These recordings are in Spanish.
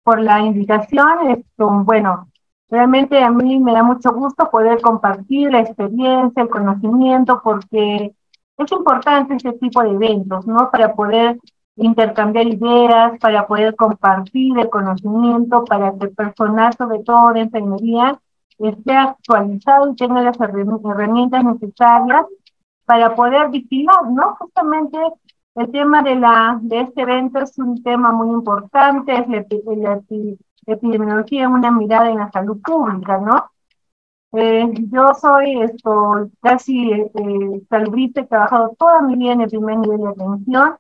por la invitación. Bueno, realmente a mí me da mucho gusto poder compartir la experiencia, el conocimiento, porque es importante este tipo de eventos, ¿no? Para poder intercambiar ideas, para poder compartir el conocimiento, para que el personal, sobre todo de enfermería, esté actualizado y tenga las herramientas necesarias para poder vigilar, ¿no? Justamente el tema de este evento es un tema muy importante, es la epidemiología en una mirada en la salud pública, ¿no? Yo soy casi salubrista, he trabajado toda mi vida en el primer nivel de atención,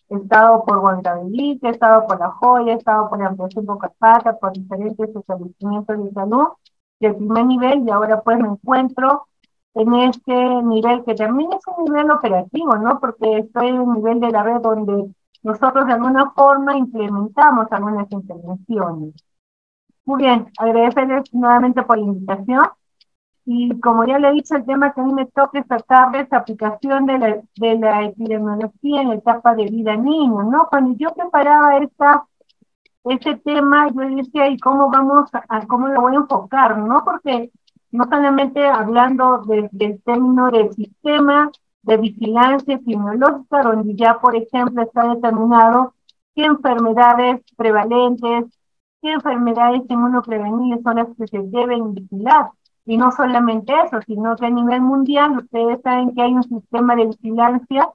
he estado por Huancavelica, he estado por La Joya, he estado por Ampliación Bocapata, por diferentes establecimientos de salud del primer nivel, y ahora pues me encuentro en este nivel que también es un nivel operativo, ¿no? Porque estoy en el nivel de la red donde nosotros de alguna forma implementamos algunas intervenciones. Muy bien, agradecerles nuevamente por la invitación. Y como ya le he dicho, el tema que a mí me toca es tratar de esa aplicación de la epidemiología en la etapa de vida niño, ¿no? Cuando yo preparaba este tema, yo decía, ¿y cómo cómo lo voy a enfocar, no? Porque no solamente hablando del término del sistema de vigilancia epidemiológica, donde ya, por ejemplo, está determinado qué enfermedades prevalentes, qué enfermedades inmunoprevenibles son las que se deben vigilar. Y no solamente eso, sino que a nivel mundial, ustedes saben que hay un sistema de vigilancia,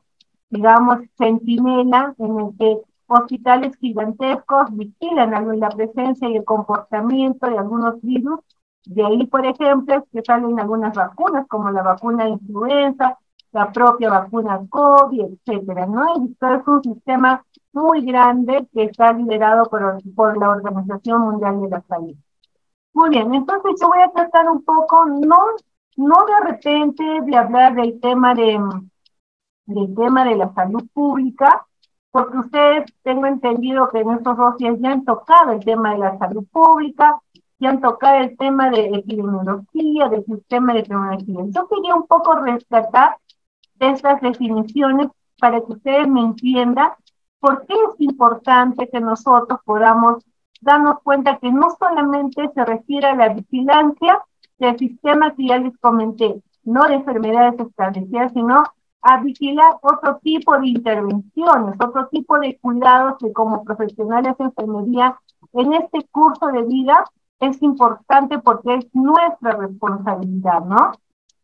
digamos, centinela, en el que hospitales gigantescos vigilan la presencia y el comportamiento de algunos virus. De ahí, por ejemplo, es que salen algunas vacunas, como la vacuna de influenza, la propia vacuna COVID, etcétera, ¿no? Y esto es un sistema muy grande que está liderado por la Organización Mundial de la Salud. Muy bien, entonces yo voy a tratar un poco, no de repente de hablar del tema de la salud pública, porque ustedes tengo entendido que en estos 2 días ya han tocado el tema de la salud pública, ya han tocado el tema de epidemiología, del sistema de epidemiología. Yo quería un poco rescatar de estas definiciones para que ustedes me entiendan por qué es importante que nosotros podamos darnos cuenta que no solamente se refiere a la vigilancia del sistema que ya les comenté, no de enfermedades establecidas, sino a vigilar otro tipo de intervenciones, otro tipo de cuidados que como profesionales de enfermería en este curso de vida es importante porque es nuestra responsabilidad, ¿no?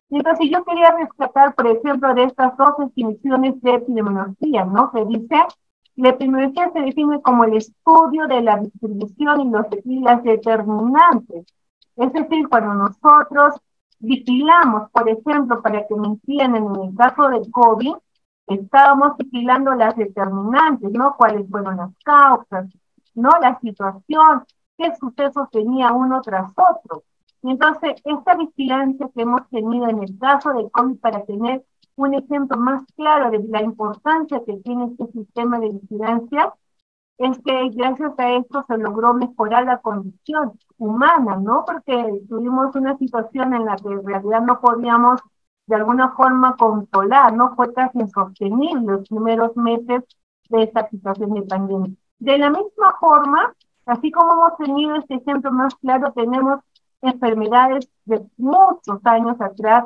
Entonces yo quería rescatar, por ejemplo, de estas 2 definiciones de epidemiología, ¿no? Que dice, la epidemiología se define como el estudio de la distribución y las determinantes. Es decir, cuando nosotros vigilamos, por ejemplo, para que me entiendan, en el caso del COVID, estábamos vigilando las determinantes, ¿no? Cuáles fueron las causas, ¿no? La situación, qué sucesos tenía uno tras otro. Y entonces, esta vigilancia que hemos tenido en el caso del COVID, para tener un ejemplo más claro de la importancia que tiene este sistema de vigilancia, es que gracias a esto se logró mejorar la condición humana, ¿no? Porque tuvimos una situación en la que en realidad no podíamos de alguna forma controlar, ¿no? Fue casi insostenible los primeros meses de esta situación de pandemia. De la misma forma, así como hemos tenido este ejemplo más claro, tenemos enfermedades de muchos años atrás,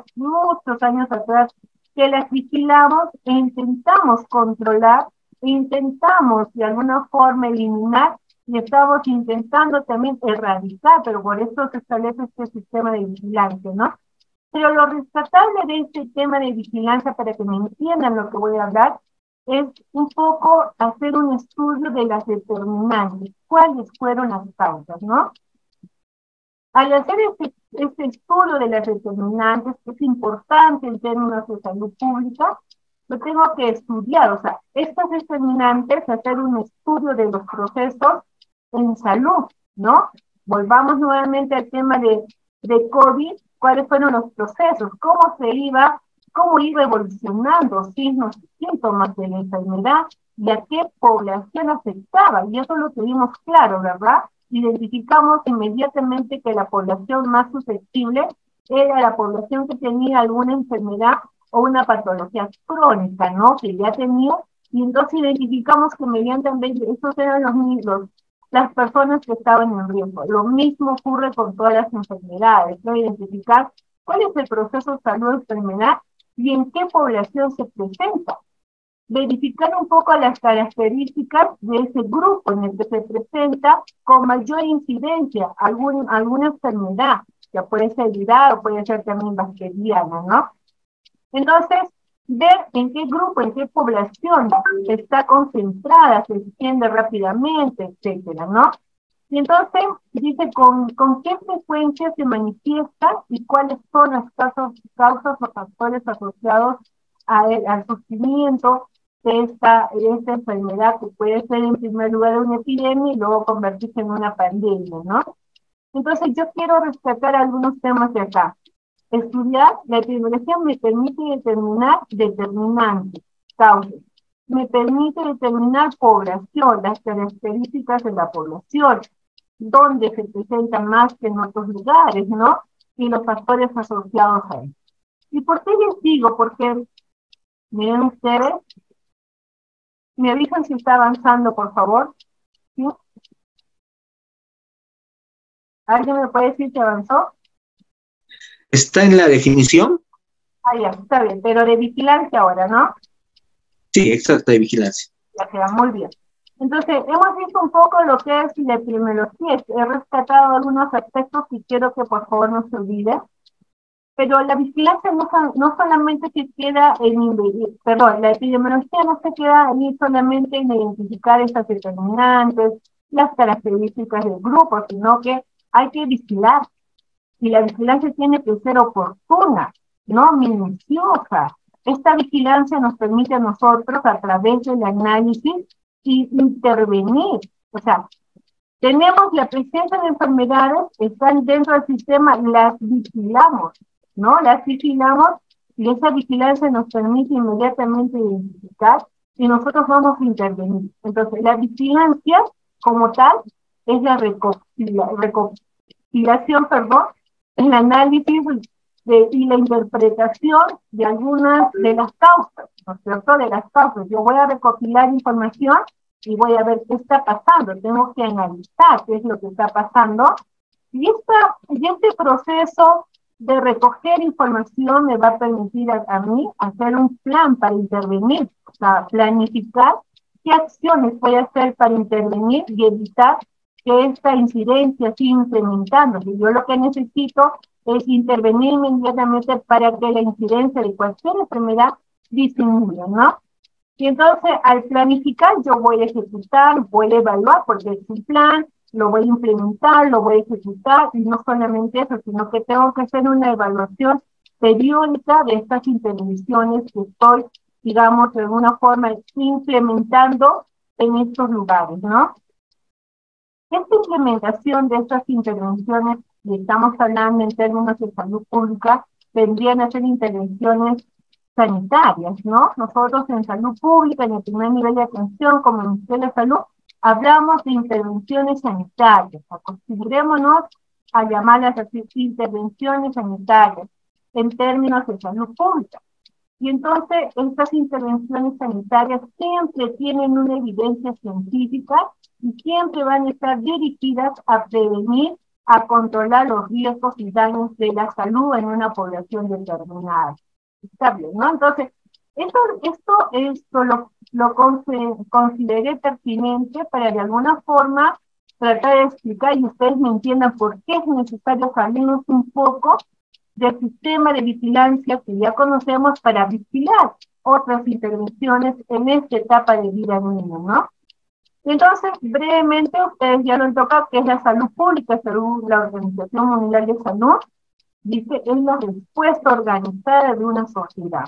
que las vigilamos e intentamos controlar, intentamos de alguna forma eliminar y estamos intentando también erradicar, pero por eso se establece este sistema de vigilancia, ¿no? Pero lo rescatable de este tema de vigilancia, para que me entiendan lo que voy a hablar, es un poco hacer un estudio de las determinantes, cuáles fueron las causas, ¿no? Al hacer este estudio de las determinantes, que es importante en términos de salud pública, lo tengo que estudiar, o sea, estas determinantes, hacer un estudio de los procesos en salud, ¿no? Volvamos nuevamente al tema de COVID, cuáles fueron los procesos, cómo iba evolucionando signos y síntomas de la enfermedad y a qué población afectaba, y eso lo tuvimos claro, ¿verdad? Identificamos inmediatamente que la población más susceptible era la población que tenía alguna enfermedad o una patología crónica, ¿no? Que ya tenía Y entonces identificamos que mediante esos eran las personas que estaban en riesgo. Lo mismo ocurre con todas las enfermedades, ¿no? Identificar cuál es el proceso de salud-enfermedad y en qué población se presenta. Verificar un poco las características de ese grupo en el que se presenta con mayor incidencia alguna enfermedad, que puede ser viral o puede ser también bacteriana, ¿no? Entonces, ver en qué grupo, en qué población está concentrada, se extiende rápidamente, etcétera, ¿no? Y entonces dice con qué frecuencia se manifiesta y cuáles son las causas o factores asociados al surgimiento de esta enfermedad que puede ser en primer lugar una epidemia y luego convertirse en una pandemia, ¿no? Entonces yo quiero rescatar algunos temas de acá. Estudiar la epidemiología me permite determinar determinantes, causas. Me permite determinar población, las características de la población, dónde se presenta más que en otros lugares, ¿no? Y los factores asociados a él. ¿Y por qué les digo? Porque, miren ustedes, me avisan si está avanzando, por favor. ¿Sí? ¿Alguien me puede decir si avanzó? ¿Está en la definición? Ah, ya, está bien, pero de vigilancia ahora, ¿no? Sí, exacto, de vigilancia. Ya queda muy bien. Entonces, hemos visto un poco lo que es la epidemiología. He rescatado algunos aspectos y quiero que por favor no se olvide. Pero la vigilancia no solamente se queda perdón, la epidemiología no se queda ahí solamente en identificar estas determinantes, las características del grupo, sino que hay que vigilar. Y la vigilancia tiene que ser oportuna, no minuciosa. Esta vigilancia nos permite a nosotros, a través del análisis, y intervenir. O sea, tenemos la presencia de enfermedades que están dentro del sistema, las vigilamos, ¿no? Las vigilamos y esa vigilancia nos permite inmediatamente identificar y nosotros vamos a intervenir. Entonces, la vigilancia como tal es la recopilación, perdón, el análisis y la interpretación de algunas de las causas, ¿no es cierto? De las causas. Yo voy a recopilar información y voy a ver qué está pasando. Tengo que analizar qué es lo que está pasando. Y este proceso de recoger información me va a permitir a mí hacer un plan para intervenir, o sea, planificar qué acciones voy a hacer para intervenir y evitar que esta incidencia siga incrementándose. Yo lo que necesito es intervenir inmediatamente para que la incidencia de cualquier enfermedad disminuya, ¿no? Y entonces, al planificar, yo voy a ejecutar, voy a evaluar, porque es un plan, lo voy a implementar, lo voy a ejecutar, y no solamente eso, sino que tengo que hacer una evaluación periódica de estas intervenciones que estoy, digamos, de alguna forma implementando en estos lugares, ¿no? Esta implementación de estas intervenciones, y estamos hablando en términos de salud pública, tendrían a ser intervenciones sanitarias, ¿no? Nosotros en salud pública, en el primer nivel de atención como Ministerio de Salud, hablamos de intervenciones sanitarias. Acostumbrémonos a llamarlas así intervenciones sanitarias en términos de salud pública. Y entonces estas intervenciones sanitarias siempre tienen una evidencia científica y siempre van a estar dirigidas a prevenir, a controlar los riesgos y daños de la salud en una población determinada. Está bien, ¿no? Entonces, esto consideré pertinente para de alguna forma tratar de explicar y ustedes me entiendan por qué es necesario salirnos un poco del sistema de vigilancia que ya conocemos para vigilar otras intervenciones en esta etapa de vida del niño, ¿no? Entonces, brevemente, ustedes ya lo han tocado, que es la salud pública, la Organización Mundial de Salud, dice, es la respuesta organizada de una sociedad.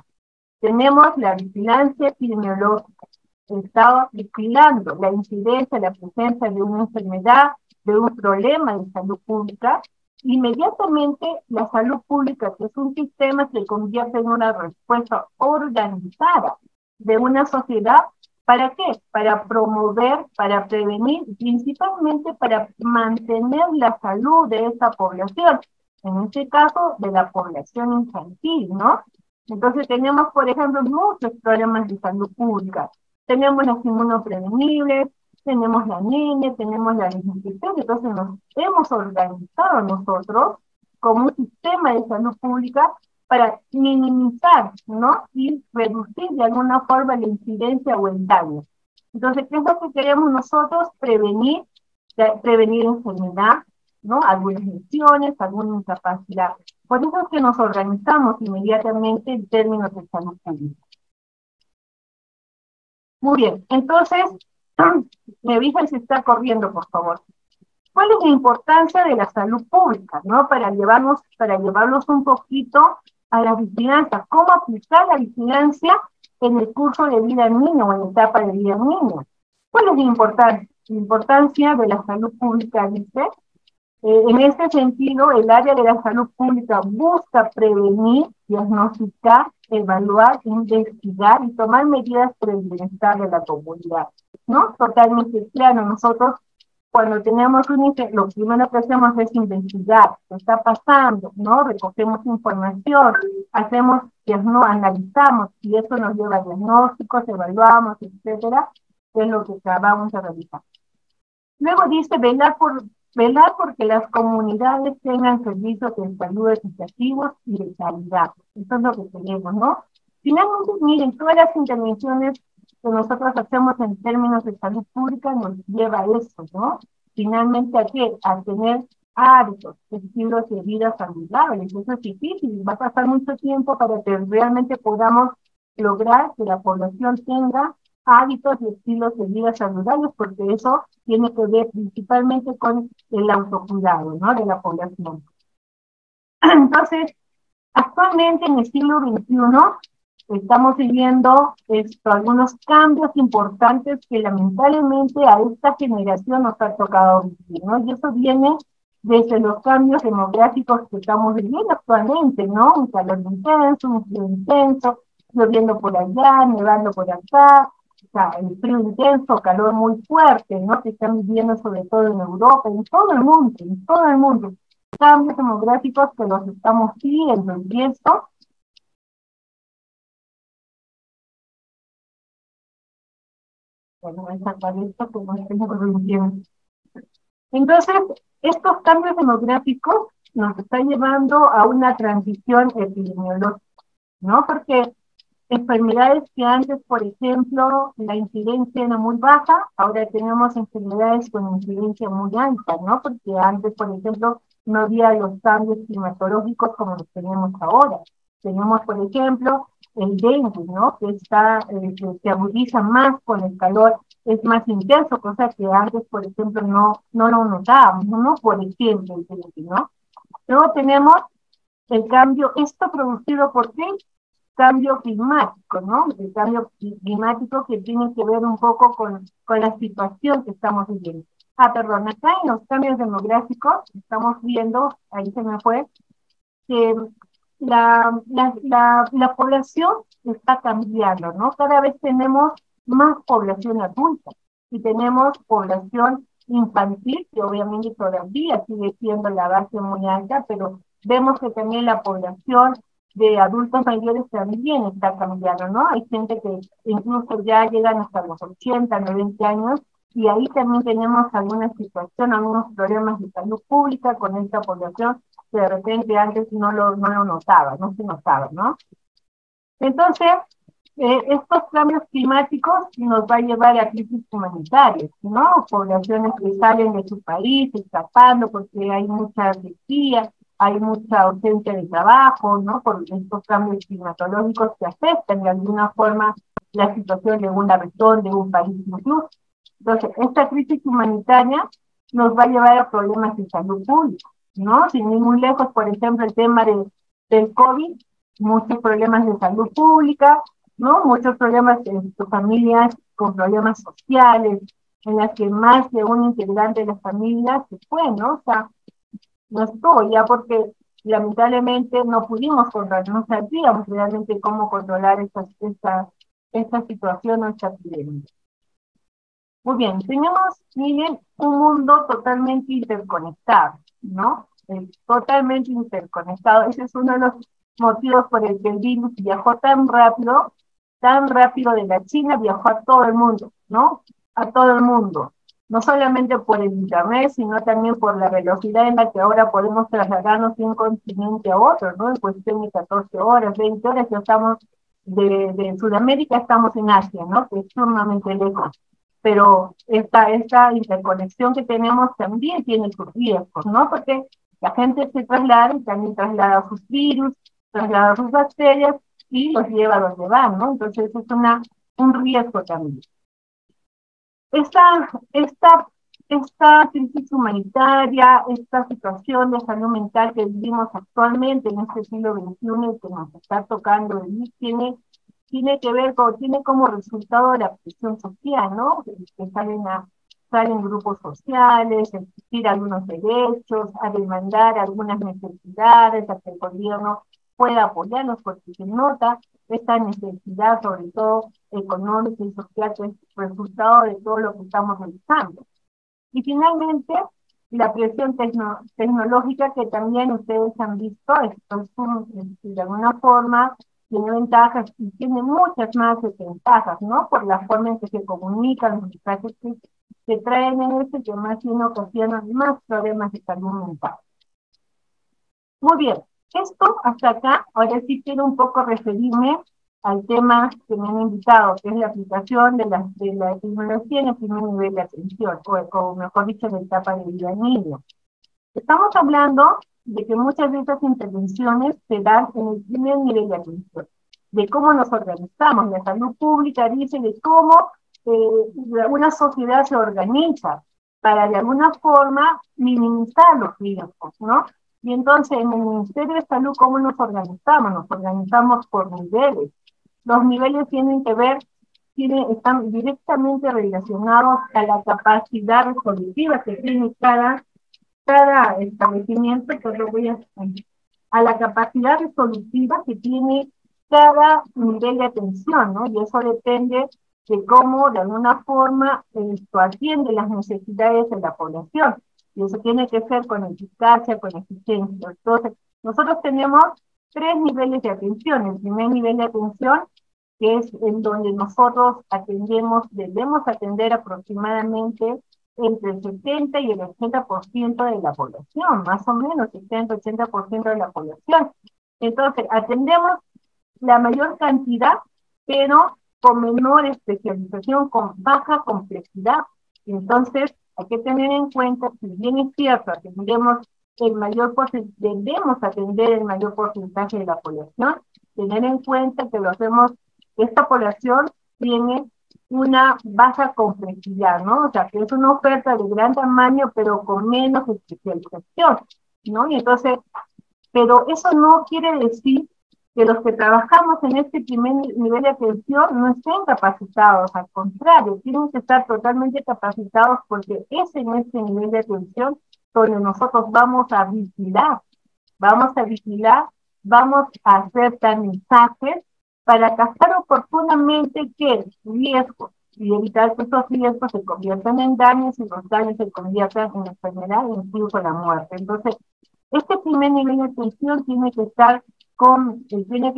Tenemos la vigilancia epidemiológica. Estaba vigilando la incidencia, la presencia de una enfermedad, de un problema de salud pública. Inmediatamente la salud pública, que es un sistema, se convierte en una respuesta organizada de una sociedad. ¿Para qué? Para promover, para prevenir, principalmente para mantener la salud de esa población, en este caso de la población infantil, ¿no? Entonces tenemos, por ejemplo, muchos problemas de salud pública. Tenemos las inmunoprevenibles, tenemos la anemia, tenemos la desinfección, entonces nos hemos organizado nosotros como un sistema de salud pública para minimizar, ¿no? Y reducir de alguna forma la incidencia o el daño. Entonces, ¿qué es lo que queremos nosotros? Prevenir enfermedad, ¿no? Algunas lesiones, alguna incapacidad. Por eso es que nos organizamos inmediatamente en términos de salud pública. Muy bien, entonces, me avisan si está corriendo, por favor. ¿Cuál es la importancia de la salud pública, no? Para llevarlos un poquito a la vigilancia. ¿Cómo aplicar la vigilancia en el curso de vida del niño o en la etapa de vida del niño? ¿Cuál es la importancia? La importancia de la salud pública, dice. En este sentido, el área de la salud pública busca prevenir, diagnosticar, evaluar, investigar y tomar medidas para el bienestar de la comunidad, ¿no? Totalmente claro, nosotros cuando tenemos lo primero que hacemos es investigar qué está pasando, ¿no? Recogemos información, analizamos, y eso nos lleva a diagnósticos, evaluamos, etcétera, que es lo que acabamos de realizar. Luego dice velar porque las comunidades tengan servicios de salud equitativos y de calidad. Eso es lo que queremos, ¿no? Finalmente, miren, todas las intervenciones que nosotros hacemos en términos de salud pública nos lleva a eso, ¿no? Finalmente, ¿a qué? A tener hábitos, estilos de vida saludables. Eso es difícil, va a pasar mucho tiempo para que realmente podamos lograr que la población tenga hábitos y estilos de vida saludables, porque eso tiene que ver principalmente con el autocuidado, ¿no? De la población. Entonces, actualmente en el siglo XXI estamos viviendo algunos cambios importantes que lamentablemente a esta generación nos ha tocado vivir, ¿no? Y eso viene desde los cambios demográficos que estamos viviendo actualmente, ¿no? Un calor intenso, un frío intenso, lloviendo por allá, nevando por acá, o sea, el frío intenso, calor muy fuerte, ¿no? Que están viviendo sobre todo en Europa, en todo el mundo. Cambios demográficos que los estamos viendo y esto bueno, esa paleta que no estoy corrigiendo. Entonces, estos cambios demográficos nos están llevando a una transición epidemiológica, ¿no? Porque enfermedades que antes, por ejemplo, la incidencia era muy baja, ahora tenemos enfermedades con incidencia muy alta, ¿no? Porque antes, por ejemplo, no había los cambios climatológicos como los tenemos ahora. Tenemos, por ejemplo, el dengue, ¿no? Que se agudiza más con el calor, es más intenso, cosa que antes, por ejemplo, no lo notábamos, ¿no? Por ejemplo, el dengue, ¿no? Luego tenemos el cambio, esto producido por qué? Cambio climático, ¿no? El cambio climático que tiene que ver un poco con la situación que estamos viviendo. Perdón, acá en los cambios demográficos estamos viendo, ahí se me fue, que la población está cambiando, ¿no? Cada vez tenemos más población adulta y tenemos población infantil, que obviamente todavía sigue siendo la base muy alta, pero vemos que también la población de adultos mayores también está cambiando, ¿no? Hay gente que incluso ya llegan hasta los 80, 90 años, y ahí también tenemos alguna situación, algunos problemas de salud pública con esta población que de repente antes no lo notaba, no se notaba, ¿no? Entonces, estos cambios climáticos nos va a llevar a crisis humanitarias, ¿no? Poblaciones que salen de su país escapando porque hay mucha sequía, hay mucha ausencia de trabajo, ¿no? Por estos cambios climatológicos que afectan de alguna forma la situación de una región, de un país incluso. Entonces, esta crisis humanitaria nos va a llevar a problemas de salud pública, ¿no? Sin ir muy lejos, por ejemplo, el tema del COVID, muchos problemas de salud pública, ¿no? Muchos problemas en sus familias con problemas sociales, en las que más de un integrante de la familia se fue, ¿no? O sea, no estuvo ya porque lamentablemente no pudimos controlar, no sabíamos realmente cómo controlar esta situación o esta epidemia. Muy bien, tenemos, miren, un mundo totalmente interconectado, ¿no? Totalmente interconectado. Ese es uno de los motivos por el que el virus viajó tan rápido tan rápido de la China viajó a todo el mundo, ¿no? A todo el mundo. No solamente por el internet, sino también por la velocidad en la que ahora podemos trasladarnos de un continente a otro, ¿no? En cuestión de 14 horas, 20 horas, ya estamos de Sudamérica, estamos en Asia, ¿no? Que es sumamente lejos. Pero esta interconexión que tenemos también tiene sus riesgos, ¿no? Porque la gente se traslada y también traslada sus virus, traslada sus bacterias y los lleva a donde van, ¿no? Entonces es un riesgo también. Esta crisis humanitaria, esta situación de salud mental que vivimos actualmente en este siglo XXI y que nos está tocando vivir, tiene que ver tiene como resultado la presión social, ¿no? Que salen grupos sociales, a exigir algunos derechos, a demandar algunas necesidades, a que el gobierno pueda apoyarnos, porque se nota esta necesidad, sobre todo económica y social, que es resultado de todo lo que estamos realizando. Y finalmente, la presión tecnológica que también ustedes han visto, esto de alguna forma tiene ventajas y tiene muchas más desventajas, ¿no? Por la forma en que se comunican, los mensajes que traen en este, que más bien ocasionan más problemas de salud mental. Muy bien, esto hasta acá, ahora sí quiero un poco referirme al tema que me han invitado, que es la aplicación de la tecnología en el primer nivel de atención, o mejor dicho, en la etapa de vida niño. Estamos hablando de que muchas de estas intervenciones se dan en el primer nivel de atención, de cómo nos organizamos. La salud pública dice de cómo una sociedad se organiza para de alguna forma minimizar los riesgos, ¿no? Y entonces en el Ministerio de Salud, ¿cómo nos organizamos? Nos organizamos por niveles. Los niveles tienen que ver, están directamente relacionados a la capacidad resolutiva que tiene cada establecimiento, que lo voy a la capacidad resolutiva que tiene cada nivel de atención, ¿no? Y eso depende de cómo, de alguna forma, esto atiende las necesidades de la población. Y eso tiene que ver con eficacia, con eficiencia. Entonces, nosotros tenemos 3 niveles de atención. El primer nivel de atención, que es en donde nosotros debemos atender aproximadamente entre el 70 y el 80% de la población, más o menos 70-80% de la población. Entonces, atendemos la mayor cantidad, pero con menor especialización, con baja complejidad. Entonces, hay que tener en cuenta, si bien es cierto, debemos atender el mayor porcentaje de la población, tener en cuenta que esta población tiene una baja complejidad, ¿no? O sea, que es una oferta de gran tamaño, pero con menos especialización, ¿no? Y entonces, pero eso no quiere decir que los que trabajamos en este primer nivel de atención no estén capacitados, al contrario, tienen que estar totalmente capacitados, porque es en este nivel de atención donde nosotros vamos a vigilar, vamos a hacer tamizajes para captar oportunamente qué riesgos y evitar que estos riesgos se conviertan en daños y los daños se conviertan en enfermedad e incluso la muerte. Entonces, este primer nivel de atención tiene que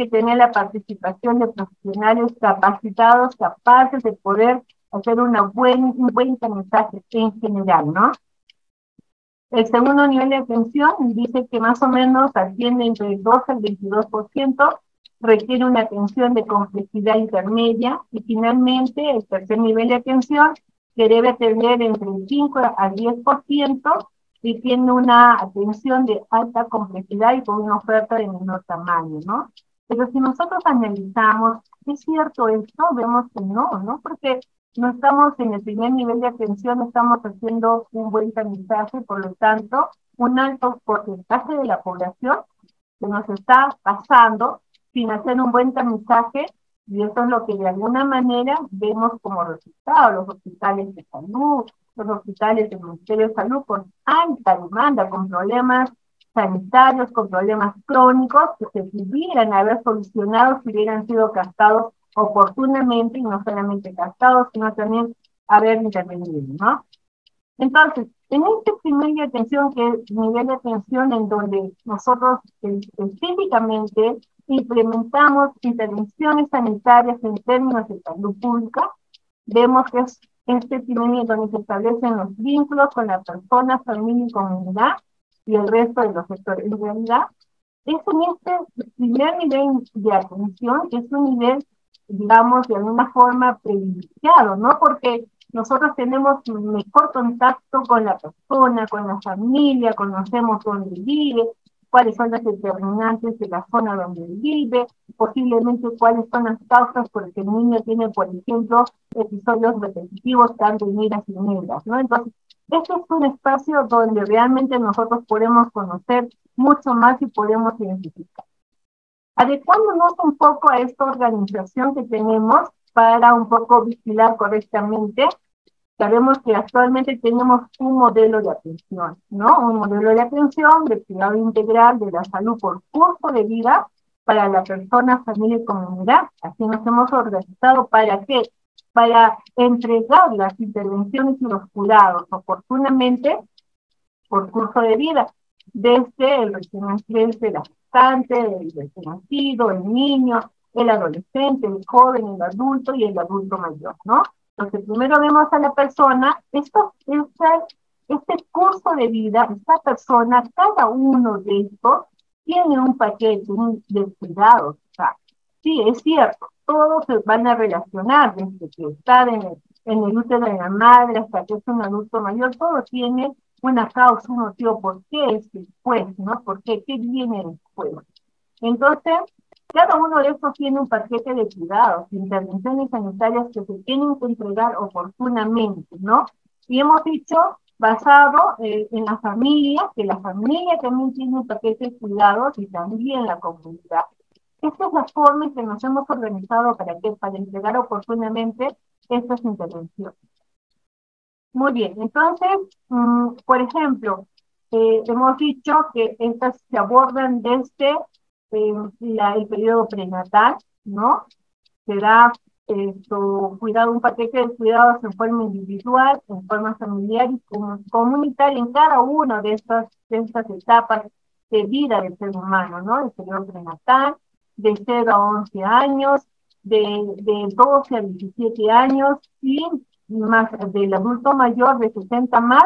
tener la participación de profesionales capacitados, capaces de poder hacer un buen tamizaje en general, ¿no? El segundo nivel de atención dice que más o menos atiende entre el 12 al 22%, requiere una atención de complejidad intermedia, y finalmente el tercer nivel de atención, que debe atender entre el 5 al 10%, y tiene una atención de alta complejidad y con una oferta de menor tamaño, ¿no? Pero si nosotros analizamos, ¿es cierto esto? Vemos que no, porque no estamos en el primer nivel de atención, no estamos haciendo un buen tamizaje, por lo tanto, un alto porcentaje de la población que nos está pasando sin hacer un buen tamizaje, y eso es lo que de alguna manera vemos como resultado. Los hospitales de salud, los hospitales del Ministerio de Salud con alta demanda, con problemas sanitarios, con problemas crónicos, que se pudieran haber solucionado si hubieran sido captados oportunamente, y no solamente captados, sino también haber intervenido, ¿no? Entonces, en este primer nivel de atención, que es nivel de atención en donde nosotros específicamente implementamos intervenciones sanitarias en términos de salud pública, vemos que es este primer donde se establecen los vínculos con la persona, familia y comunidad y el resto de los sectores. En realidad, es en este primer nivel de atención, que es un nivel, digamos, de alguna forma privilegiado, ¿no? Porque nosotros tenemos un mejor contacto con la persona, con la familia, conocemos dónde vive, cuáles son las determinantes de la zona donde vive, posiblemente cuáles son las causas por las que el niño tiene, por ejemplo, episodios repetitivos tanto en iras y negras, ¿no? Entonces, este es un espacio donde realmente nosotros podemos conocer mucho más y podemos identificar. Adecuándonos un poco a esta organización que tenemos para un poco vigilar correctamente, sabemos que actualmente tenemos un modelo de atención, ¿no? Un modelo de atención de cuidado integral de la salud por curso de vida para la persona, familia y comunidad. Así nos hemos organizado. ¿Para qué? Para entregar las intervenciones y los cuidados oportunamente por curso de vida, desde el recién naciente, la gestante, el recién nacido, el niño, el adolescente, el joven, el adulto y el adulto mayor, ¿no? Entonces, primero vemos a la persona, este curso de vida, esta persona, cada uno de estos tiene un paquete de cuidados. O sea, sí, es cierto, todos se van a relacionar desde que está en el útero de la madre hasta que es un adulto mayor, todo tiene una causa, un motivo, ¿por qué es después, no? ¿Por qué? ¿Qué viene después? Entonces, cada uno de estos tiene un paquete de cuidados, intervenciones sanitarias que se tienen que entregar oportunamente, ¿no? Y hemos dicho, basado en la familia, que la familia también tiene un paquete de cuidados y también la comunidad. Esta es la forma en que nos hemos organizado para entregar oportunamente estas intervenciones. Muy bien, entonces, por ejemplo, hemos dicho que estas se abordan desde el periodo prenatal, ¿no? Se da un paquete de cuidados en forma individual, en forma familiar y comunitaria en cada una de estas etapas de vida del ser humano, ¿no? El periodo prenatal, de 0 a 11 años, de 12 a 17 años y más del adulto mayor de 60 más,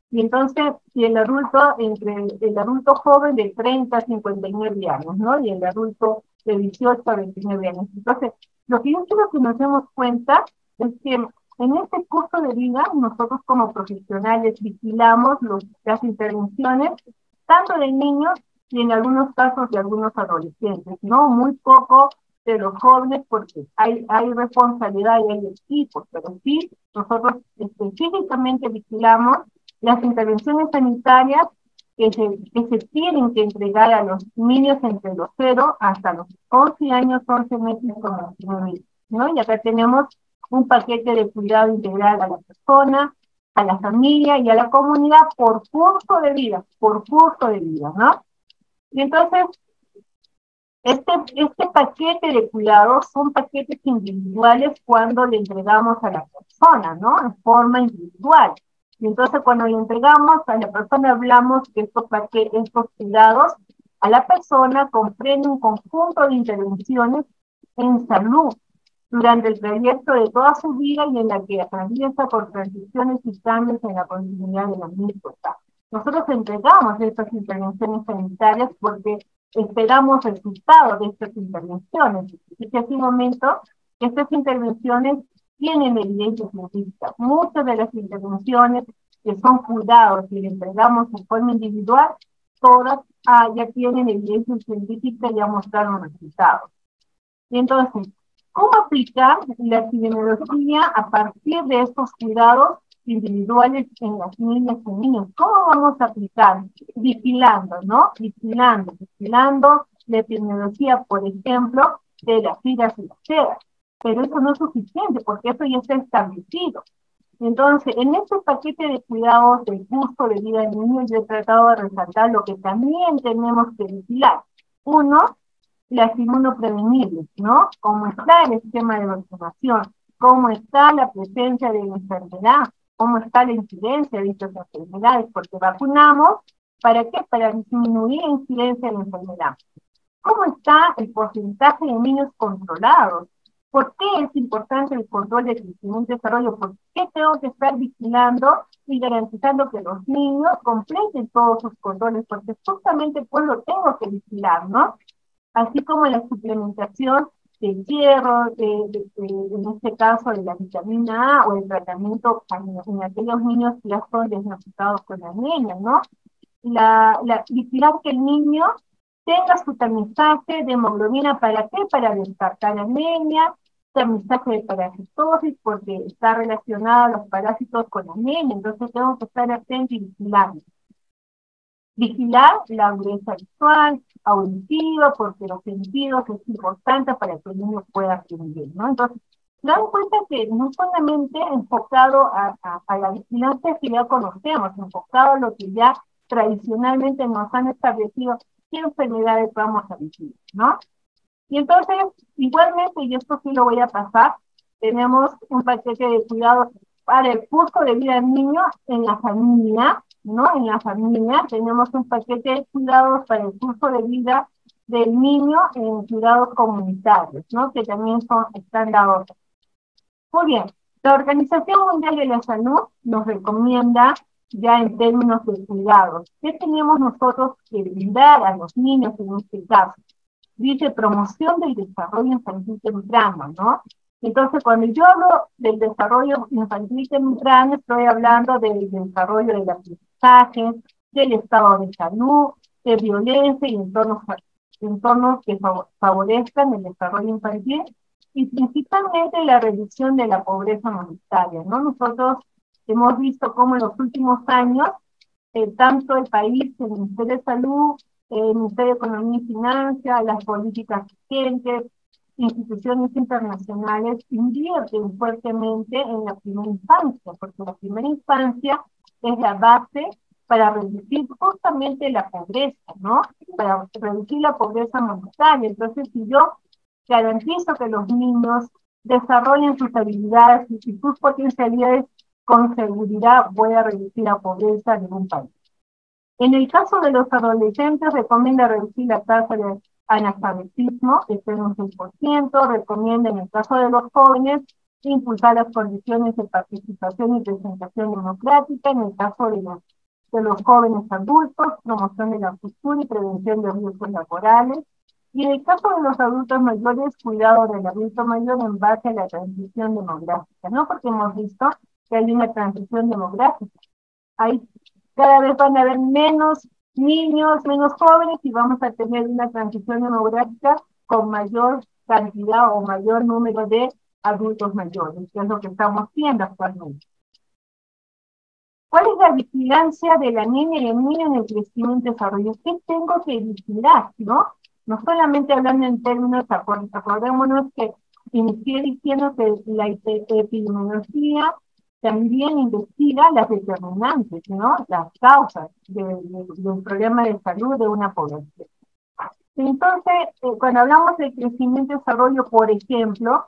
y entonces, si entre el adulto joven de 30 a 59 años, ¿no? Y el adulto de 18 a 29 años. Entonces, lo que yo quiero que nos demos cuenta es que en este curso de vida, nosotros como profesionales vigilamos las intervenciones, tanto de niños y en algunos casos de algunos adolescentes, ¿no? Muy poco de los jóvenes porque hay responsabilidad y hay equipos, pero sí, nosotros específicamente vigilamos las intervenciones sanitarias que se tienen que entregar a los niños entre los 0 hasta los 11 años, 11 meses con 21 meses, ¿no? Y acá tenemos un paquete de cuidado integral a la persona, a la familia y a la comunidad por curso de vida, ¿no? Y entonces, este paquete de cuidados son paquetes individuales cuando le entregamos a la persona, ¿no? En forma individual. Y entonces cuando le entregamos a la persona hablamos que estos cuidados a la persona comprenden un conjunto de intervenciones en salud durante el trayecto de toda su vida y en la que atraviesa por transiciones y cambios en la continuidad de la misma. Nosotros entregamos estas intervenciones sanitarias porque esperamos resultados de estas intervenciones. Dije hace un momento que estas intervenciones tienen evidencia científica. Muchas de las intervenciones que son cuidados y le entregamos en forma individual, todas ya tienen evidencia científica y ya mostraron resultados. Y entonces, ¿cómo aplicar la epidemiología a partir de estos cuidados individuales en las niñas y niños? ¿Cómo vamos a aplicar? Vigilando, ¿no? Vigilando la epidemiología, por ejemplo, de las iras y las ceras. Pero eso no es suficiente, porque eso ya está establecido. Entonces, en este paquete de cuidados del curso de vida del niño, yo he tratado de resaltar lo que también tenemos que vigilar. Uno, las inmunoprevenibles, ¿no? Cómo está el esquema de vacunación, cómo está la presencia de la enfermedad, cómo está la incidencia de estas enfermedades, porque vacunamos, ¿para qué? Para disminuir la incidencia de la enfermedad. ¿cómo está el porcentaje de niños controlados? ¿Por qué es importante el control de crecimiento y desarrollo? ¿Por qué tengo que estar vigilando y garantizando que los niños completen todos sus controles? Porque justamente pues lo tengo que vigilar, ¿no? Así como la suplementación de hierro, en este caso de la vitamina A o el tratamiento en aquellos niños que ya son diagnosticados con anemia, ¿no? Vigilar que el niño tenga su tamizaje de hemoglobina, ¿para qué? Para descartar anemia, tamizaje de parasitosis, porque está relacionado a los parásitos con anemia, entonces tengo que estar atento y vigilando. Vigilar la dureza visual, auditiva, porque los sentidos es importante para que el niño pueda aprender, ¿no? Entonces, dan cuenta que no solamente enfocado a la vigilancia que ya conocemos, enfocado a lo que ya tradicionalmente nos han establecido qué enfermedades vamos a vigilar, ¿no? Y entonces, igualmente, y esto sí lo voy a pasar, tenemos un paquete de cuidados para el curso de vida del niño en la familia, ¿no? En la familia tenemos un paquete de cuidados para el curso de vida del niño en cuidados comunitarios, ¿no? Que también están dados. Muy bien, la Organización Mundial de la Salud nos recomienda ya en términos de cuidados. ¿Qué tenemos nosotros que brindar a los niños en este caso? Dice promoción del desarrollo infantil temprano, ¿no? Entonces, cuando yo hablo del desarrollo infantil temprano, estoy hablando del desarrollo del aprendizaje, del estado de salud, de violencia y entornos que favorezcan el desarrollo infantil y principalmente la reducción de la pobreza monetaria, ¿no? Nosotros hemos visto cómo en los últimos años, tanto el país, el Ministerio de Salud, el Ministerio de Economía y Finanzas, las políticas vigentes, instituciones internacionales invierten fuertemente en la primera infancia, porque la primera infancia es la base para reducir justamente la pobreza, ¿no? Para reducir la pobreza monetaria. Entonces, si yo garantizo que los niños desarrollen sus habilidades y sus potencialidades con seguridad, voy a reducir la pobreza de un país. En el caso de los adolescentes, recomienda reducir la tasa de analfabetismo, que esté en un 6%, recomienda en el caso de los jóvenes, impulsar las condiciones de participación y presentación democrática, en el caso de los jóvenes adultos, promoción de la cultura y prevención de riesgos laborales, y en el caso de los adultos mayores, cuidado del adulto mayor en base a la transición demográfica, ¿no? Porque hemos visto que hay una transición demográfica. Hay cada vez van a haber menos niños, menos jóvenes y vamos a tener una transición demográfica con mayor cantidad o mayor número de adultos mayores, que es lo que estamos viendo actualmente. ¿Cuál es la vigilancia de la niña y el niño en el crecimiento y desarrollo? ¿Qué tengo que vigilar, no? No solamente hablando en términos, acordémonos que inicié diciendo que la epidemiología también investiga las determinantes, ¿no? Las causas del problema de salud de una población. Entonces, cuando hablamos de crecimiento y desarrollo, por ejemplo,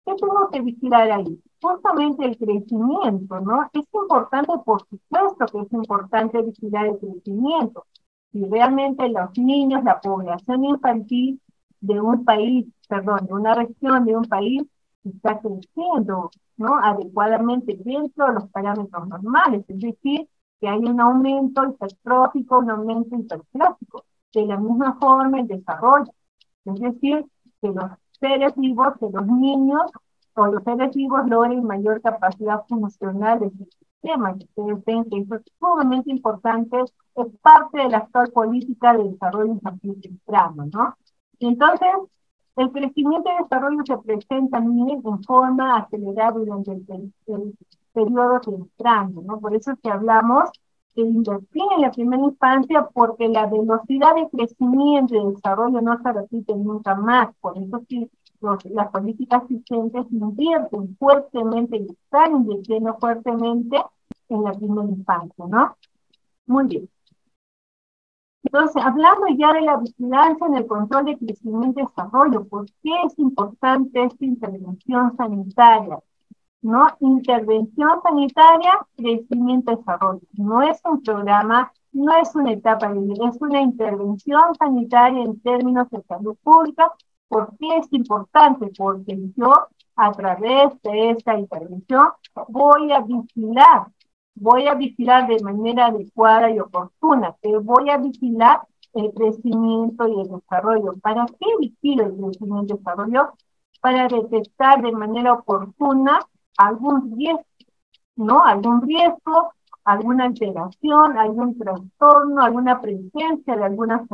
¿qué tengo que vigilar ahí? Justamente el crecimiento, ¿no? Es importante, por supuesto que es importante vigilar el crecimiento. Si realmente los niños, la población infantil de un país, perdón, de una región, de un país, está creciendo, ¿no? Adecuadamente dentro de los parámetros normales, es decir, que hay un aumento hipertrófico, un aumento hipertrófico. De la misma forma el desarrollo, es decir, que los seres vivos, que los niños o los seres vivos logren mayor capacidad funcional de su sistema. Que ustedes ven que eso es sumamente importante, es parte de la actual política de desarrollo infantil temprano, ¿no? Entonces, el crecimiento y desarrollo se presenta también en forma acelerada durante el periodo temprano, ¿no? Por eso es que hablamos de invertir en la primera infancia, porque la velocidad de crecimiento y desarrollo no se repite nunca más. Por eso sí, las políticas existentes invierten fuertemente y están invirtiendo fuertemente en la primera infancia, ¿no? Muy bien. Entonces, hablando ya de la vigilancia en el control de crecimiento y desarrollo, ¿por qué es importante esta intervención sanitaria? ¿no? Intervención sanitaria, crecimiento, desarrollo. No es un programa, no es una etapa de vida, es una intervención sanitaria en términos de salud pública. ¿Por qué es importante? Porque yo, a través de esta intervención, voy a vigilar de manera adecuada y oportuna, pero voy a vigilar el crecimiento y el desarrollo. ¿Para qué vigilo el crecimiento y el desarrollo? Para detectar de manera oportuna algún riesgo, ¿no? Algún riesgo, alguna alteración, algún trastorno, alguna presencia de alguna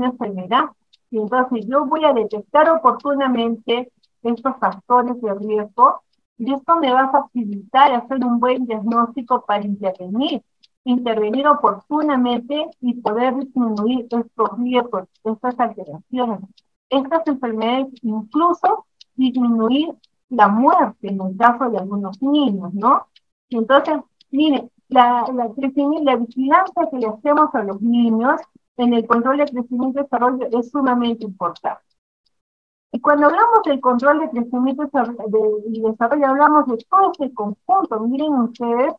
enfermedad. Y entonces yo voy a detectar oportunamente estos factores de riesgo y esto me va a facilitar hacer un buen diagnóstico para intervenir oportunamente y poder disminuir estos riesgos, estas alteraciones, estas enfermedades, incluso disminuir la muerte en el caso de algunos niños, ¿no? Y entonces, mire, la vigilancia que le hacemos a los niños en el control de crecimiento y desarrollo es sumamente importante. Y cuando hablamos del control de crecimiento y desarrollo, hablamos de todo este conjunto. Miren ustedes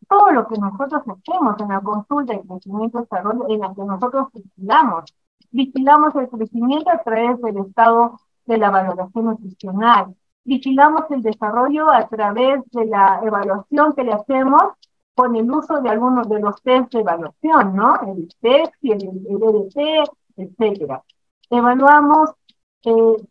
todo lo que nosotros hacemos en la consulta de crecimiento y desarrollo, en la que nosotros vigilamos. Vigilamos el crecimiento a través del estado de la valoración nutricional. Vigilamos el desarrollo a través de la evaluación que le hacemos con el uso de algunos de los test de evaluación, ¿no? El TEC y el EDT, etcétera. Evaluamos,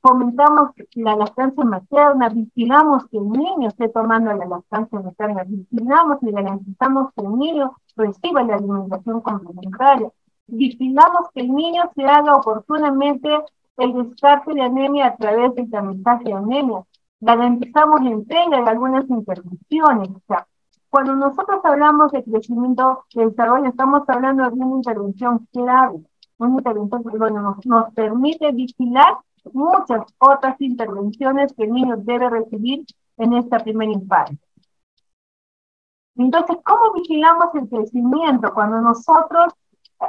fomentamos la lactancia materna, vigilamos que el niño esté tomando la lactancia materna, vigilamos y garantizamos que el niño reciba la alimentación complementaria, vigilamos que el niño se haga oportunamente el descarte de anemia a través del tamizaje de anemia, garantizamos la entrega de algunas intervenciones. O sea, cuando nosotros hablamos de crecimiento, de desarrollo, estamos hablando de una intervención clave, una intervención que nos permite vigilar muchas otras intervenciones que el niño debe recibir en esta primera infancia. Entonces, ¿cómo vigilamos el crecimiento? Cuando nosotros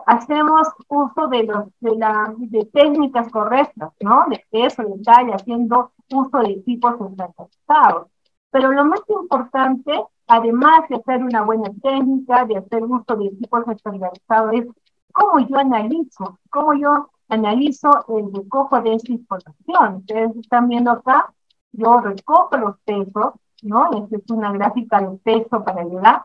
hacemos uso de técnicas correctas, ¿no? De peso, de talla, haciendo uso de tipos estandarizados. Pero lo más importante, además de hacer una buena técnica, de hacer uso de tipos estandarizados, es cómo yo analizo el recojo de esta información. Ustedes están viendo acá, yo recojo los pesos, ¿no? Esta es una gráfica de peso para la edad.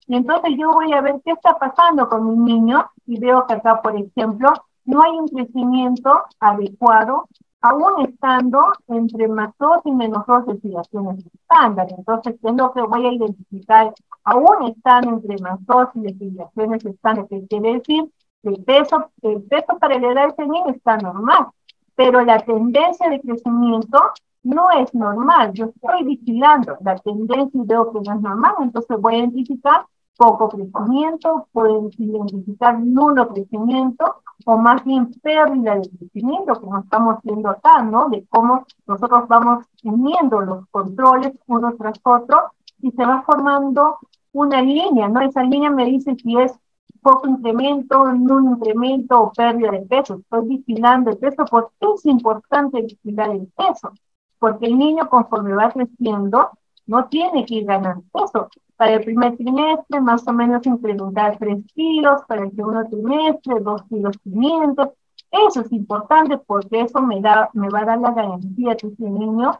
Y entonces yo voy a ver qué está pasando con mi niño y veo que acá, por ejemplo, no hay un crecimiento adecuado, aún estando entre más 2 y menos 2 desviaciones estándar. Entonces, ¿qué es lo que voy a identificar? Aún están entre más 2 y desviaciones estándar, que quiere decir que el peso para la edad de ese niño está normal, pero la tendencia de crecimiento no es normal. Yo estoy vigilando la tendencia y veo que no es normal, entonces voy a identificar poco crecimiento, pueden identificar nulo crecimiento o más bien pérdida de crecimiento, como estamos viendo acá, ¿no? De cómo nosotros vamos uniendo los controles uno tras otro y se va formando una línea, ¿no? Esa línea me dice si es poco incremento, nulo incremento o pérdida de peso. Estoy vigilando el peso. ¿Por qué es importante vigilar el peso? Porque el niño, conforme va creciendo, no tiene que ir ganando peso. Para el primer trimestre, más o menos incrementar 3 kilos, para el segundo trimestre, 2 kilos 500. Eso es importante porque eso me va a dar la garantía que ese niño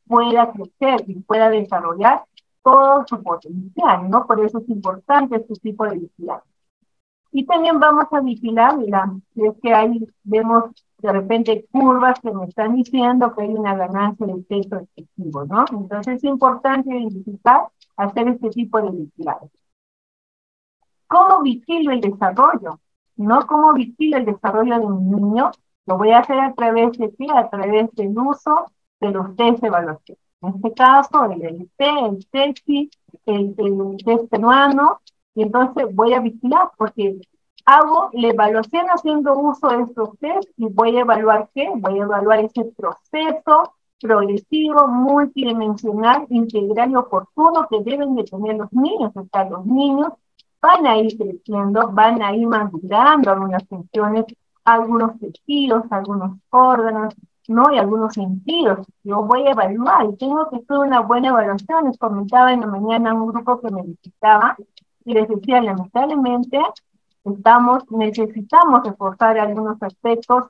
pueda crecer y pueda desarrollar todo su potencial, ¿no? Por eso es importante este tipo de vigilancia. Y también vamos a vigilar, si es que ahí vemos de repente curvas que me están diciendo que hay una ganancia de peso efectivo, ¿no? Entonces es importante identificar, hacer este tipo de vigilancia. ¿Cómo vigilo el desarrollo? ¿No? ¿Cómo vigilo el desarrollo de un niño? Lo voy a hacer a través de qué? A través del uso de los test de evaluación. En este caso, el LT, el TESI, el test peruano, y entonces voy a vigilar porque hago la evaluación haciendo uso de estos test y voy a evaluar ¿qué? Voy a evaluar ese proceso progresivo, multidimensional, integral y oportuno que deben de tener los niños. O sea, los niños van a ir creciendo, van a ir madurando algunas funciones, algunos tejidos, algunos órganos, ¿no? Y algunos sentidos. Yo voy a evaluar y tengo que hacer una buena evaluación. Les comentaba en la mañana a un grupo que me visitaba y les decía, lamentablemente, necesitamos reforzar algunos aspectos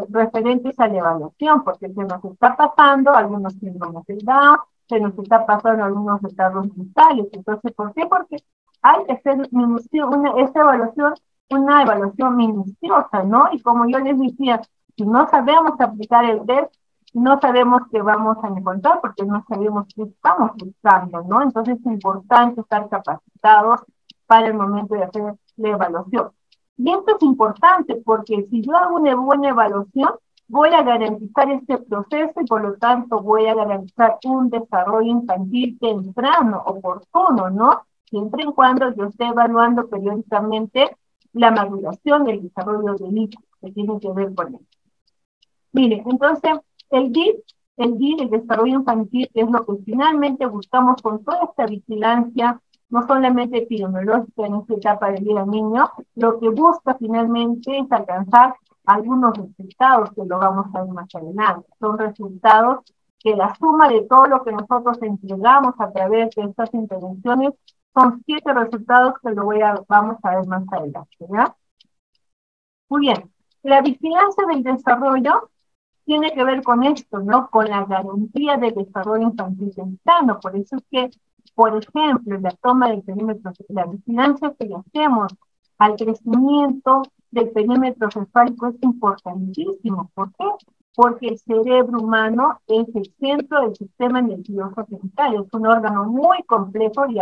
referentes a la evaluación, porque se nos está pasando algunos síndromes de Down, se nos está pasando algunos retardos mentales. Entonces, ¿por qué? Porque hay que hacer una evaluación minuciosa, ¿no? Y como yo les decía, si no sabemos aplicar el test, no sabemos qué vamos a encontrar porque no sabemos qué estamos buscando, ¿no? Entonces es importante estar capacitados para el momento de hacer la evaluación. Y esto es importante porque si yo hago una buena evaluación, voy a garantizar este proceso y por lo tanto voy a garantizar un desarrollo infantil temprano, oportuno, ¿no? Siempre y cuando yo esté evaluando periódicamente la maduración y el desarrollo del hijo, que tiene que ver con él. Mire, entonces, el DIR, el desarrollo infantil, es lo que finalmente buscamos con toda esta vigilancia, no solamente epidemiológica en esta etapa del día del niño, lo que busca finalmente es alcanzar algunos resultados que lo vamos a ver más adelante. Son resultados que la suma de todo lo que nosotros entregamos a través de estas intervenciones son 7 resultados que vamos a ver más adelante, ¿ya? Muy bien. La vigilancia del desarrollo tiene que ver con esto, ¿no? Con la garantía del desarrollo infantil temprano. Por eso es que, por ejemplo, la toma del perímetro, la vigilancia que le hacemos al crecimiento del perímetro cefálico es importantísimo. ¿Por qué? Porque el cerebro humano es el centro del sistema nervioso central. Es un órgano muy complejo y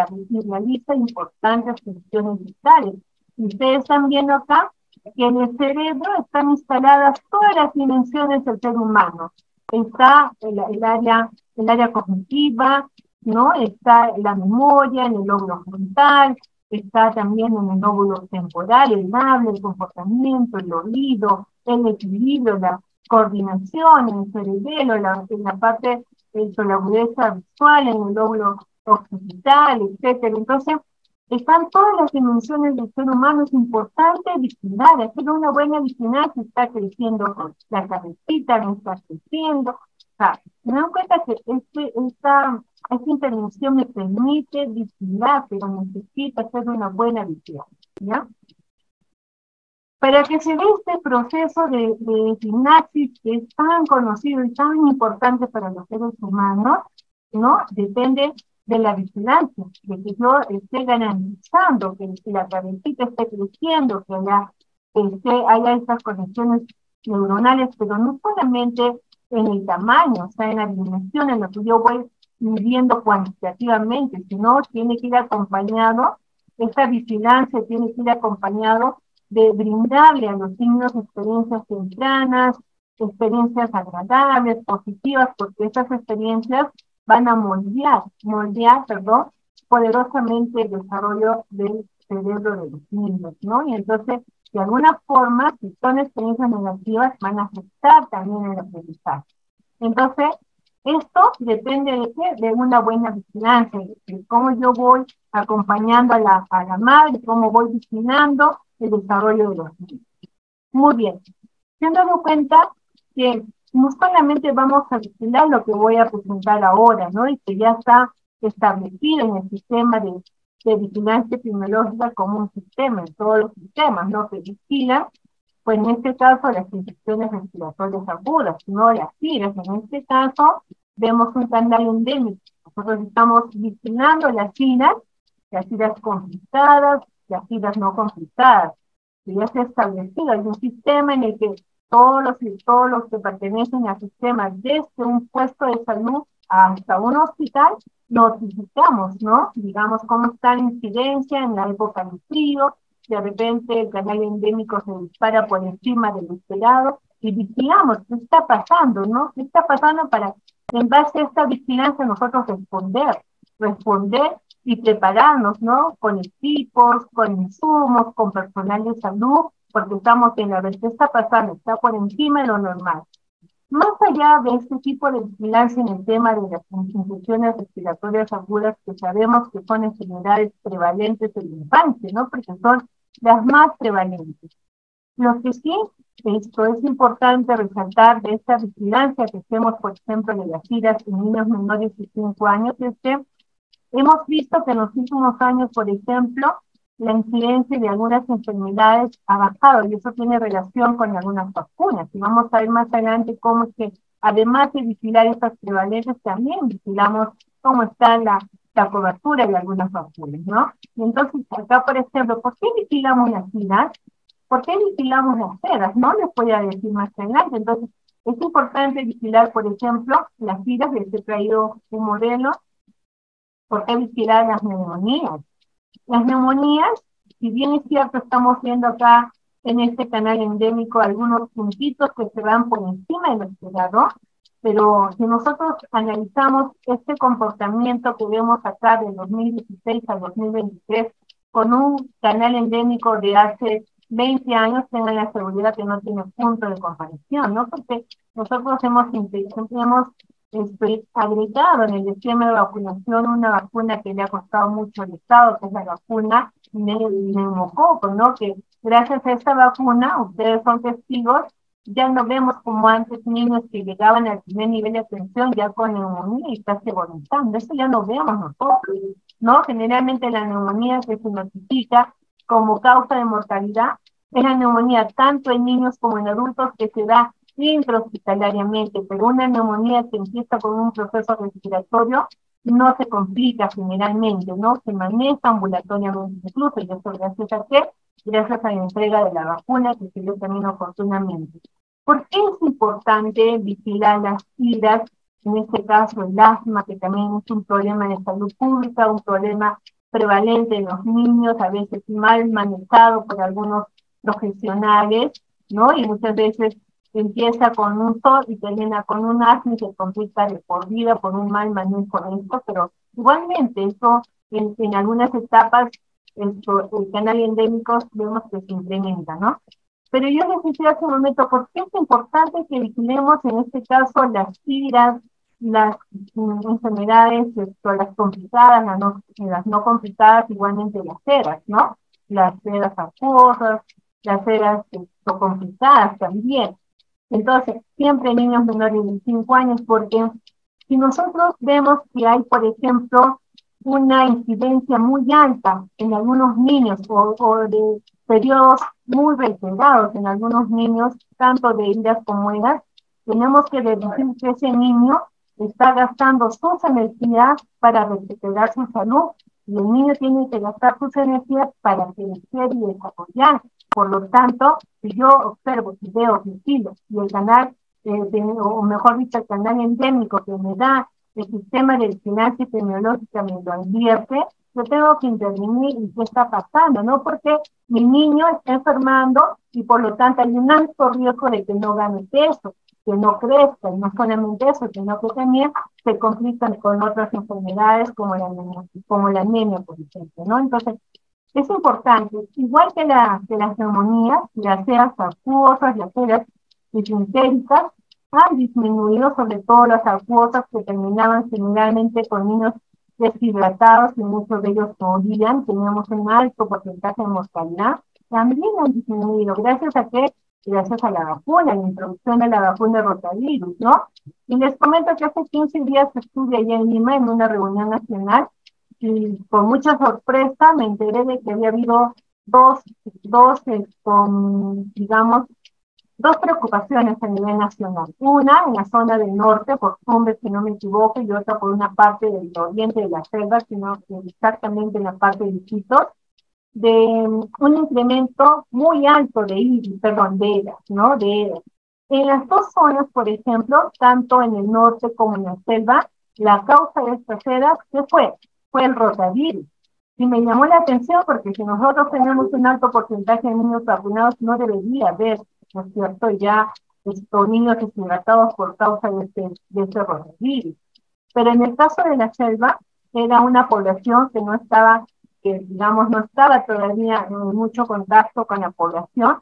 realiza importantes funciones vitales. Y ustedes están viendo acá que en el cerebro están instaladas todas las dimensiones del ser humano. Está el área cognitiva, ¿no? Está la memoria, en el lóbulo frontal, está también en el lóbulo temporal, el habla, el comportamiento, el oído, el equilibrio, la coordinación, en el cerebelo, en la parte de la agudeza visual, en el lóbulo occipital, etcétera. Entonces, están todas las dimensiones del ser humano. Es importante vigilar, hacer una buena vigilancia. Está creciendo la cabecita, no está creciendo. O sea, me doy cuenta que esta intervención me permite vigilar, pero necesito hacer una buena vigilancia, ¿ya? Para que se dé este proceso de sinapsis que es tan conocido y tan importante para los seres humanos, ¿no? Depende de la vigilancia, de que yo esté garantizando que la cabecita esté creciendo, que haya estas conexiones neuronales, pero no solamente en el tamaño, o sea, en la dimensión, en lo que yo voy midiendo cuantitativamente, sino tiene que ir acompañado, esta vigilancia tiene que ir acompañado de brindarle a los niños experiencias tempranas, experiencias agradables, positivas, porque esas experiencias van a moldear, poderosamente el desarrollo del cerebro de los niños, ¿no? Y entonces, de alguna forma, si son experiencias negativas, van a afectar también el aprendizaje. Entonces, esto depende de qué, de una buena vigilancia, de cómo yo voy acompañando a la madre, cómo voy vigilando el desarrollo de los niños. Muy bien. Se han dado cuenta que no solamente vamos a vigilar lo que voy a presentar ahora, ¿no? Y que ya está establecido en el sistema de vigilancia epidemiológica como un sistema, en todos los sistemas, ¿no? Que vigilan, pues en este caso las infecciones respiratorias agudas, no las SIRAS. En este caso vemos un canal endémico. Nosotros estamos vigilando las SIRAS complicadas, las SIRAS no complicadas. Que ya se ha establecido, hay un sistema en el que todos los que pertenecen al sistema, desde un puesto de salud hasta un hospital, notificamos, ¿no? Digamos cómo está la incidencia en la época de frío, de repente el canal endémico se dispara por encima del esperado, y vigilamos qué está pasando, ¿no? ¿Qué está pasando para, en base a esta vigilancia, nosotros responder y prepararnos, ¿no? Con equipos, con insumos, con personal de salud, porque estamos en la vez que está pasando, está por encima de lo normal. Más allá de este tipo de vigilancia en el tema de las infecciones respiratorias agudas, que sabemos que son enfermedades prevalentes en la infancia, ¿no? Porque son las más prevalentes. Lo que sí, esto es importante resaltar de esta vigilancia que hacemos, por ejemplo, de las iras en niños menores de 5 años, es que hemos visto que en los últimos años, por ejemplo, la incidencia de algunas enfermedades ha bajado y eso tiene relación con algunas vacunas. Y vamos a ver más adelante cómo es que, además de vigilar estas prevalencias, también vigilamos cómo está la cobertura de algunas vacunas, ¿no? Y entonces, acá, por ejemplo, ¿por qué vigilamos las vidas? ¿Por qué vigilamos las ceras? No les voy a decir más adelante. Entonces, es importante vigilar, por ejemplo, las vidas. Les he traído un modelo. ¿Por qué vigilar las neumonías? Las neumonías, si bien es cierto, estamos viendo acá en este canal endémico algunos puntitos que se van por encima de lo esperado, pero si nosotros analizamos este comportamiento que vemos acá del 2016 al 2023 con un canal endémico de hace 20 años, tengan la seguridad que no tiene punto de comparación, ¿no? Porque nosotros hemos agregado en el esquema de vacunación una vacuna que le ha costado mucho al Estado, que es la vacuna neumococo, ¿no? Que gracias a esta vacuna, ustedes son testigos, ya no vemos como antes niños que llegaban al primer nivel de atención ya con neumonía y casi agonizando. Eso ya no vemos nosotros, ¿no? Generalmente la neumonía que se notifica como causa de mortalidad es la neumonía tanto en niños como en adultos que se da intrahospitalariamente, pero una neumonía que empieza con un proceso respiratorio no se complica generalmente, no se maneja ambulatoriamente incluso, y eso gracias a qué, gracias a la entrega de la vacuna que se dio también oportunamente. ¿Por qué es importante vigilar las iras? En este caso el asma, que también es un problema de salud pública, un problema prevalente en los niños, a veces mal manejado por algunos profesionales, ¿no? Y muchas veces empieza con un tos y termina con un asma y se complica de por vida por un mal manejo de esto, pero igualmente eso en algunas etapas el canal endémico vemos que se incrementa, ¿no? Pero yo les decía hace un momento, ¿por qué es importante que vigilemos en este caso las tiras, las enfermedades, las complicadas, las no complicadas, igualmente las ceras, ¿no? Las ceras acuosas, las ceras complicadas también. Entonces, siempre niños menores de 5 años, porque si nosotros vemos que hay, por ejemplo, una incidencia muy alta en algunos niños o de periodos muy reiterados en algunos niños, tanto de iras como eras, tenemos que deducir que ese niño está gastando sus energías para recuperar su salud y el niño tiene que gastar sus energías para crecer y desarrollar. Por lo tanto, si yo observo, si veo, vigilo, y el canal, o mejor dicho, el canal endémico que me da el sistema de vigilancia epidemiológica me lo advierte, yo tengo que intervenir y qué está pasando, ¿no? Porque mi niño está enfermando y por lo tanto hay un alto riesgo de que no gane peso, que no crezca, y no solamente eso, sino que también se complican con otras enfermedades como la anemia, por ejemplo, ¿no? Entonces, es importante, igual que las neumonías, las ceras acuosas, las ceras disintéricas, han disminuido, sobre todo las acuosas que terminaban generalmente con niños deshidratados y muchos de ellos morían, teníamos un alto porcentaje de mortalidad, también han disminuido, gracias a que, gracias a la vacuna, la introducción de la vacuna de rotavirus, ¿no? Y les comento que hace 15 días estuve allá en Lima en una reunión nacional y con mucha sorpresa me enteré de que había habido digamos, dos preocupaciones a nivel nacional. Una en la zona del norte, por Tumbes, si no me equivoco, y otra por una parte del oriente de la selva, sino exactamente en la parte de Iquitos, de un incremento muy alto de ERAS, ¿no? De ERAS. En las dos zonas, por ejemplo, tanto en el norte como en la selva, la causa de estas ERAS, ¿qué fue? Fue el rotavirus. Y me llamó la atención porque si nosotros tenemos un alto porcentaje de niños vacunados, no debería haber, ¿no es cierto?, ya estos niños deshidratados por causa de este rotavirus. Pero en el caso de la selva, era una población que no estaba, que digamos, no estaba todavía en mucho contacto con la población,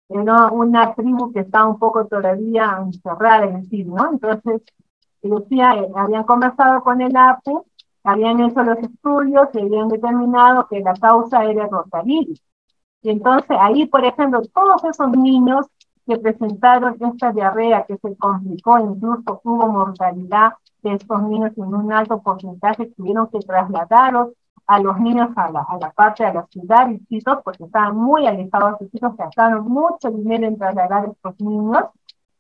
era una tribu que estaba un poco todavía encerrada en sí, ¿no? Entonces, decía, habían conversado con el APU, habían hecho los estudios y habían determinado que la causa era el rotavirus. Y entonces ahí, por ejemplo, todos esos niños que presentaron esta diarrea que se complicó, incluso hubo mortalidad de estos niños en un alto porcentaje, tuvieron que trasladarlos a los niños a la parte de la ciudad, visitos, porque estaban muy alejados de sus hijos, gastaron mucho dinero en trasladar a estos niños,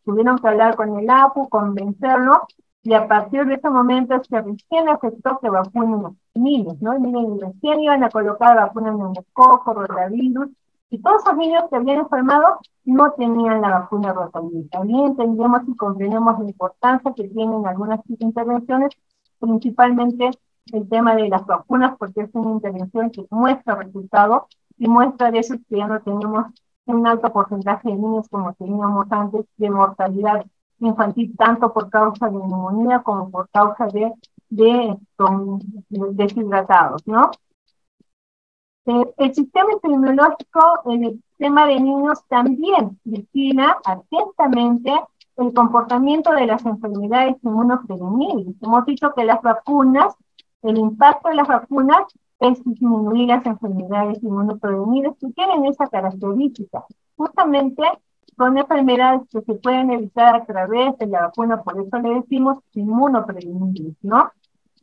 tuvieron que hablar con el APU, convencerlo, y a partir de ese momento se recién aceptó que vacunen a los niños, ¿no? Y miren, recién iban a colocar vacunas de neumococo, rotavirus, y todos esos niños que habían enfermado no tenían la vacuna rotavirus. También entendemos y comprendemos la importancia que tienen algunas intervenciones, principalmente el tema de las vacunas, porque es una intervención que muestra resultados y muestra de eso que ya no tenemos un alto porcentaje de niños como teníamos antes de mortalidad infantil, tanto por causa de neumonía como por causa de deshidratados, ¿no? El sistema inmunológico en el sistema de niños también vigila atentamente el comportamiento de las enfermedades inmunoprevenibles. Hemos dicho que las vacunas, el impacto de las vacunas es disminuir las enfermedades inmunoprevenibles que tienen esa característica. Justamente son enfermedades que se pueden evitar a través de la vacuna, por eso le decimos inmunoprevenibles, ¿no?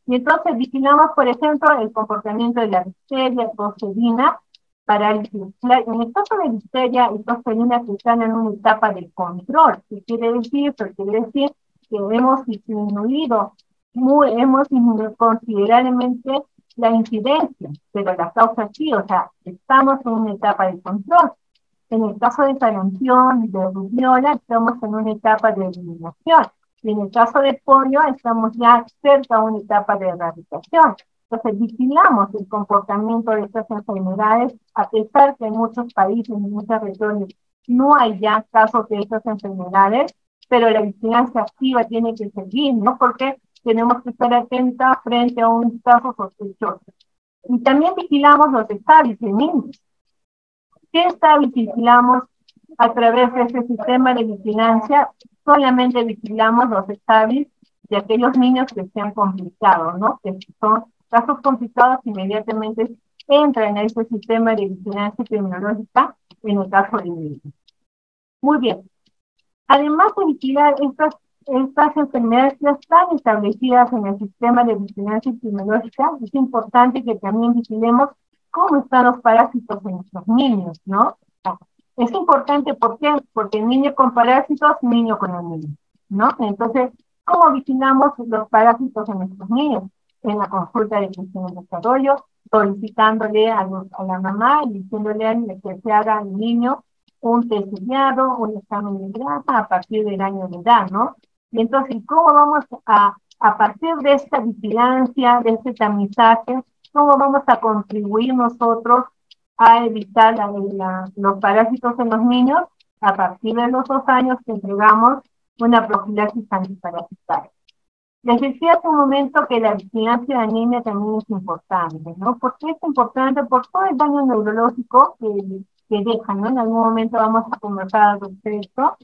Y entonces vigilamos, por ejemplo, el comportamiento de la difteria, tosferina, en el caso de difteria y tosferina que están en una etapa de control. ¿Qué quiere decir? Pues quiere decir que hemos disminuido considerablemente la incidencia, pero la causa sí, o sea, estamos en una etapa de control. En el caso de sarampión, de rubiola, estamos en una etapa de eliminación. Y en el caso de polio, estamos ya cerca a una etapa de erradicación. Entonces, vigilamos el comportamiento de estas enfermedades, a pesar que en muchos países, en muchas regiones, no hay ya casos de estas enfermedades, pero la vigilancia activa tiene que seguir, ¿no? Porque tenemos que estar atentas frente a un caso sospechoso. Y también vigilamos los estados de niños. ¿Qué vigilamos a través de este sistema de vigilancia? Solamente vigilamos los estables de aquellos niños que se han complicado, ¿no? Que son casos complicados, inmediatamente entran en ese sistema de vigilancia epidemiológica en el caso de niños. Muy bien. Además de vigilar estas enfermedades que están establecidas en el sistema de vigilancia epidemiológica, es importante que también vigilemos cómo están los parásitos en nuestros niños, ¿no? Es importante, ¿por qué? Porque el niño con parásitos, niño con el niño, ¿no? Entonces, ¿cómo vigilamos los parásitos en nuestros niños? En la consulta de gestión de desarrollo, solicitándole a la mamá y diciéndole que se haga al niño un test guiado, un examen de grasa a partir del año de edad, ¿no? Y entonces, ¿cómo vamos a partir de esta vigilancia, de este tamizaje, cómo vamos a contribuir nosotros a evitar los parásitos en los niños a partir de los 2 años que entregamos una profilaxis antiparasitaria? Les decía hace un momento que la vigilancia de anemia también es importante, ¿no? ¿Por qué es importante? Por todo el daño neurológico que deja, ¿no? En algún momento vamos a conversar al respecto.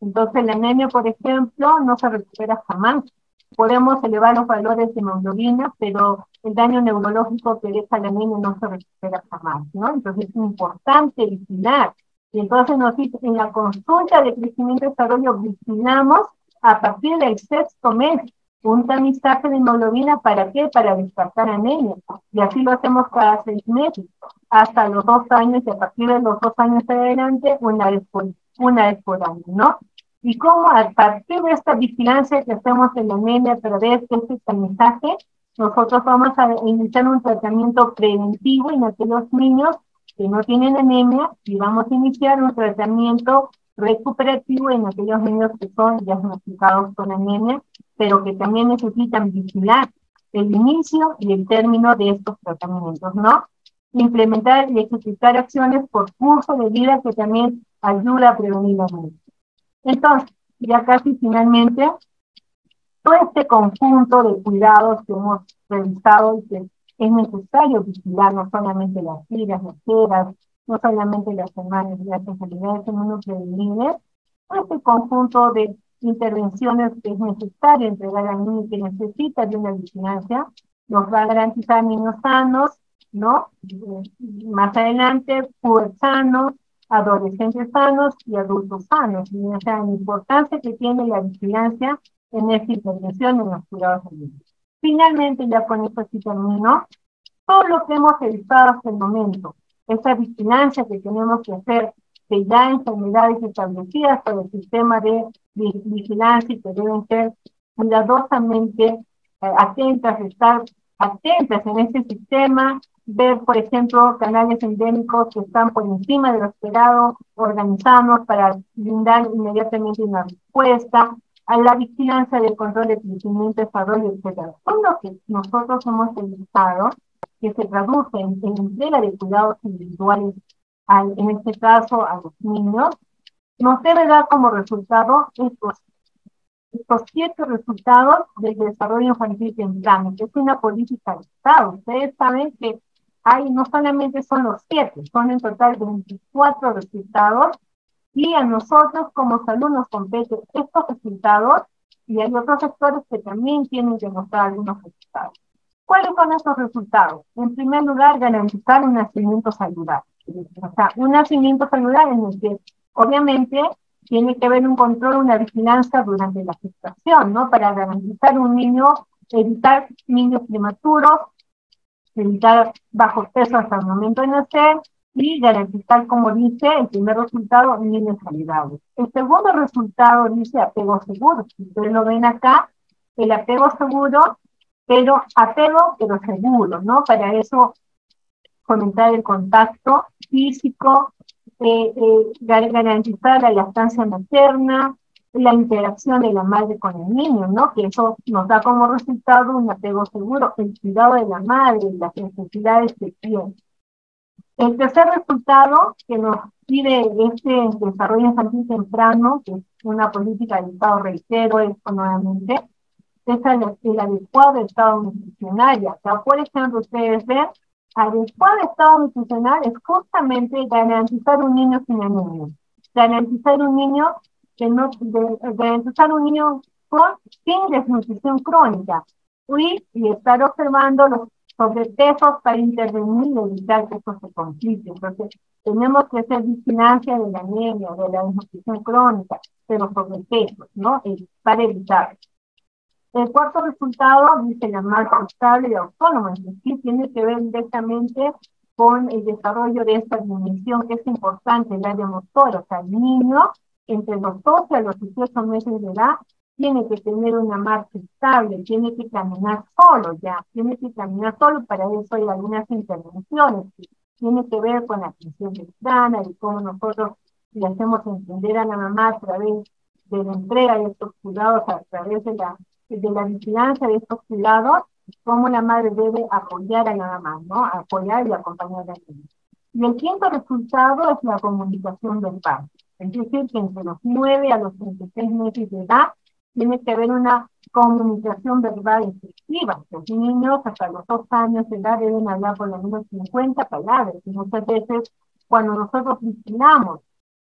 Entonces la anemia, por ejemplo, no se recupera jamás. Podemos elevar los valores de hemoglobina, pero el daño neurológico que deja la anemia no se recupera jamás, ¿no? Entonces es importante vigilar. Y entonces en la consulta de crecimiento y desarrollo vigilamos a partir del 6º mes un tamizaje de hemoglobina. ¿Para qué? Para descartar anemia. Y así lo hacemos cada 6 meses, hasta los 2 años, y a partir de los 2 años adelante, una vez por año, ¿no? Y cómo a partir de esta vigilancia que hacemos en la anemia a través de este tamizaje, nosotros vamos a iniciar un tratamiento preventivo en aquellos niños que no tienen anemia, y vamos a iniciar un tratamiento recuperativo en aquellos niños que son diagnosticados con anemia, pero que también necesitan vigilar el inicio y el término de estos tratamientos, ¿no? Implementar y ejecutar acciones por curso de vida que también ayuda a prevenir la anemia. Entonces, ya casi finalmente, todo este conjunto de cuidados que hemos revisado y que es necesario vigilar, no solamente las tiras, las ceras, no solamente las enfermedades inmunoprevenibles, todo este conjunto de intervenciones que es necesario entregar al niño que necesita de una vigilancia, nos va a garantizar niños sanos, ¿no? Más adelante, pubertanos, adolescentes sanos y adultos sanos. Y, o sea, la importancia que tiene la vigilancia en esta intervención en los cuidados de niños. Finalmente, ya con esto sí termino, todo lo que hemos revisado hasta el momento, esa vigilancia que tenemos que hacer de ya enfermedades establecidas por el sistema de vigilancia y que deben ser cuidadosamente atentas, estar atentas en ese sistema, ver, por ejemplo, canales endémicos que están por encima de lo esperado, organizarnos para brindar inmediatamente una respuesta, a la vigilancia del control de crecimiento, desarrollo, etc. Todo lo que nosotros hemos revisado que se traduce en entrega de cuidados individuales, en este caso a los niños, nos debe dar como resultado estos 7 resultados del desarrollo infantil temprano, que es una política de Estado. Ustedes saben que hay no solamente son los 7, son en total 24 resultados, y a nosotros como salud nos compete estos resultados, y hay otros sectores que también tienen que mostrar algunos resultados. ¿Cuáles son esos resultados? En primer lugar, garantizar un nacimiento saludable. O sea, un nacimiento saludable en el que, obviamente, tiene que haber un control, una vigilancia durante la gestación, ¿no? Para garantizar un niño, evitar niños prematuros, evitar bajo peso hasta el momento de nacer y garantizar, como dice, el primer resultado, niños saludables. El segundo resultado dice apego seguro. Si ustedes lo ven acá, el apego seguro, pero apego, pero seguro, ¿no? Para eso fomentar el contacto físico, garantizar la lactancia materna, la interacción de la madre con el niño, ¿no? Que eso nos da como resultado un apego seguro, el cuidado de la madre, las necesidades que tiene. El tercer resultado que nos pide este desarrollo infantil temprano, que es una política de Estado, reitero esto nuevamente, es el adecuado estado nutricional. Acá, por ejemplo, ustedes ven, adecuado estado nutricional es justamente garantizar un niño sin anemia, garantizar un niño que no, garantizar un niño sin desnutrición crónica, y estar observando los sobrepesos para intervenir y evitar que esto se complique. Entonces, tenemos que hacer vigilancia de la anemia, de la desnutrición crónica, de los sobrepesos, ¿no? Para evitar. El cuarto resultado dice la marcha estable y autónoma, es decir, tiene que ver directamente con el desarrollo de esta dimensión que es importante, el área motora. O sea, el niño entre los 12 a los 18 meses de edad tiene que tener una marcha estable, tiene que caminar solo ya, tiene que caminar solo. Para eso hay algunas intervenciones que tiene que ver con la atención temprana y cómo nosotros le hacemos entender a la mamá a través de la entrega de estos cuidados, a través de la vigilancia de estos cuidados, cómo la madre debe apoyar a la mamá, ¿no? Apoyar y acompañar a la niña. Y el quinto resultado es la comunicación verbal. Es decir, que entre los 9 a los 36 meses de edad tiene que haber una comunicación verbal efectiva. Los niños hasta los 2 años de edad deben hablar por lo menos 50 palabras. Y muchas veces, cuando nosotros vigilamos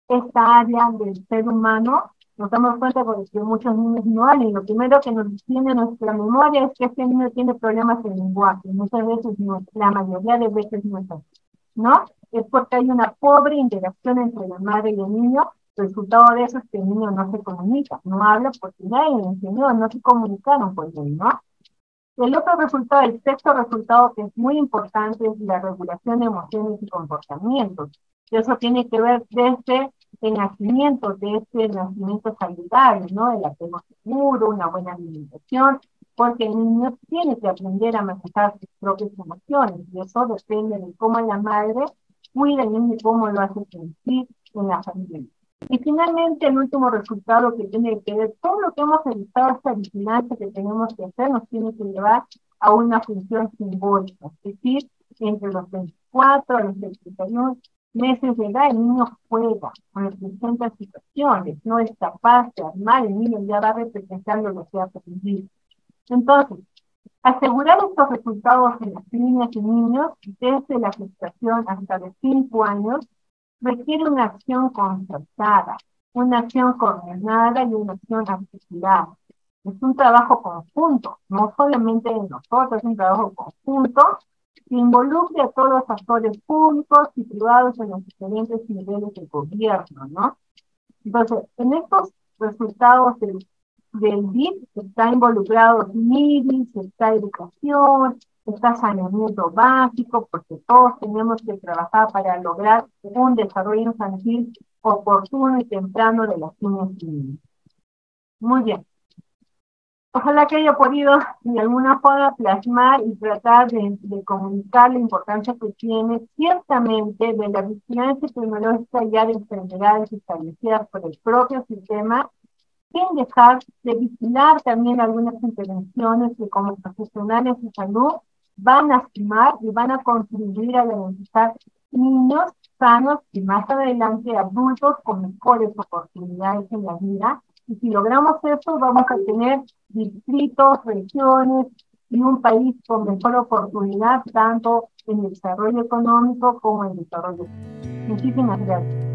esta área del ser humano, nos damos cuenta porque muchos niños no hablan. Lo primero que nos tiene nuestra memoria es que este niño tiene problemas de lenguaje. Muchas veces no, la mayoría de veces no es así, ¿no? Es porque hay una pobre interacción entre la madre y el niño. El resultado de eso es que el niño no se comunica, no habla porque nadie le enseñó, no se comunicaron por él, ¿no? El otro resultado, el sexto resultado que es muy importante, es la regulación de emociones y comportamientos. Y eso tiene que ver desde el nacimiento, de este nacimiento saludable, ¿no? El apego seguro, una buena alimentación, porque el niño tiene que aprender a manejar sus propias emociones, y eso depende de cómo la madre cuida al niño y cómo lo hace sentir en la familia. Y finalmente, el último resultado que tiene que ver, todo lo que hemos realizado, esta vigilancia que tenemos que hacer, nos tiene que llevar a una función simbólica. Es decir, entre los 24 a los 31 meses de edad, el niño juega, representa situaciones, no es capaz de armar, el niño ya va representando lo que ha aprendido. Entonces, asegurar estos resultados en las niñas y niños desde la gestación hasta los 5 años requiere una acción concertada, una acción coordinada y una acción articulada. Es un trabajo conjunto, no solamente de nosotros, es un trabajo conjunto que involucre a todos los actores públicos y privados en los diferentes niveles de gobierno, ¿no? Entonces, en estos resultados del BID está involucrado MIDIS, está educación, está saneamiento básico, porque todos tenemos que trabajar para lograr un desarrollo infantil oportuno y temprano de las niñas y niños. Muy bien. Ojalá que haya podido de alguna forma plasmar y tratar de comunicar la importancia que tiene ciertamente de la vigilancia epidemiológica ya de enfermedades establecidas por el propio sistema, sin dejar de vigilar también algunas intervenciones que como profesionales de salud van a sumar y van a contribuir a garantizar niños sanos y más adelante adultos con mejores oportunidades en la vida. Y si logramos eso, vamos a tener distritos, regiones y un país con mejor oportunidad, tanto en el desarrollo económico como en el desarrollo. Muchísimas gracias.